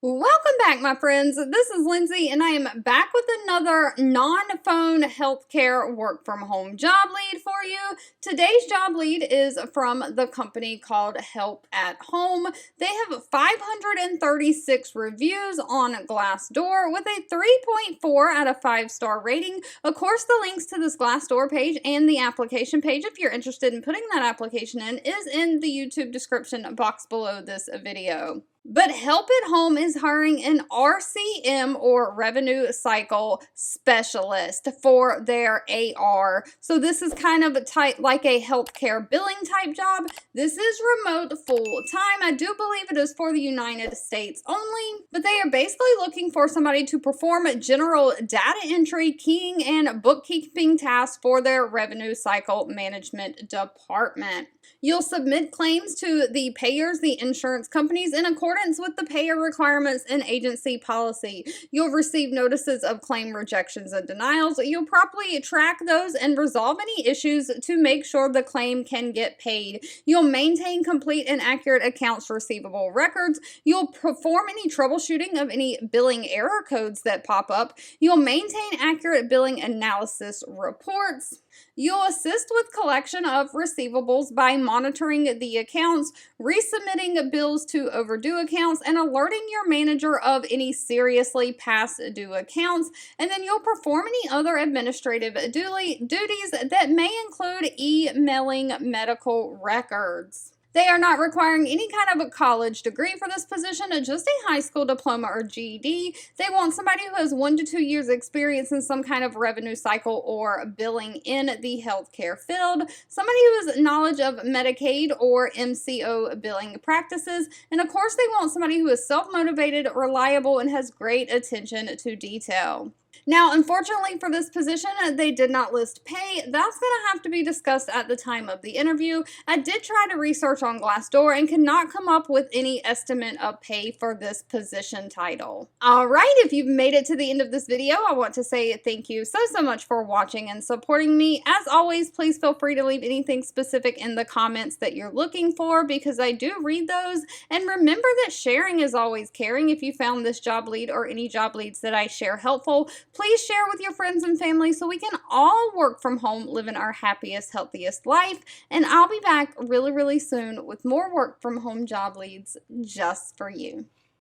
Welcome back, my friends. This is Lindsay, and I am back with another non-phone healthcare work-from-home job lead for you. Today's job lead is from the company called Help at Home. They have 536 reviews on Glassdoor with a 3.4 out of 5-star rating. Of course, the links to this Glassdoor page and the application page, if you're interested in putting that application in, is in the YouTube description box below this video. But Help at Home is hiring an RCM or Revenue Cycle Specialist for their AR. So this is kind of like a healthcare billing type job. This is remote full-time. I do believe it is for the United States only, but they are basically looking for somebody to perform general data entry, keying, and bookkeeping tasks for their Revenue Cycle Management Department. You'll submit claims to the payers, the insurance companies, in accordance with the payer requirements and agency policy. You'll receive notices of claim rejections and denials. You'll properly track those and resolve any issues to make sure the claim can get paid. You'll maintain complete and accurate accounts receivable records. You'll perform any troubleshooting of any billing error codes that pop up. You'll maintain accurate billing analysis reports. You'll assist with collection of receivables by monitoring the accounts, resubmitting bills to overdue accounts, and alerting your manager of any seriously past due accounts. And then you'll perform any other administrative duties that may include emailing medical records. They are not requiring any kind of a college degree for this position, just a high school diploma or GED. They want somebody who has 1 to 2 years experience in some kind of revenue cycle or billing in the healthcare field, somebody who has knowledge of Medicaid or MCO billing practices, and of course they want somebody who is self-motivated, reliable, and has great attention to detail. Now, unfortunately for this position, they did not list pay. That's going to have to be discussed at the time of the interview. I did try to research on Glassdoor and could not come up with any estimate of pay for this position title. All right, if you've made it to the end of this video, I want to say thank you so much for watching and supporting me. As always, please feel free to leave anything specific in the comments that you're looking for, because I do read those. And remember that sharing is always caring. If you found this job lead or any job leads that I share helpful, please share with your friends and family so we can all work from home, living our happiest, healthiest life. And I'll be back really, really soon with more work from home job leads just for you.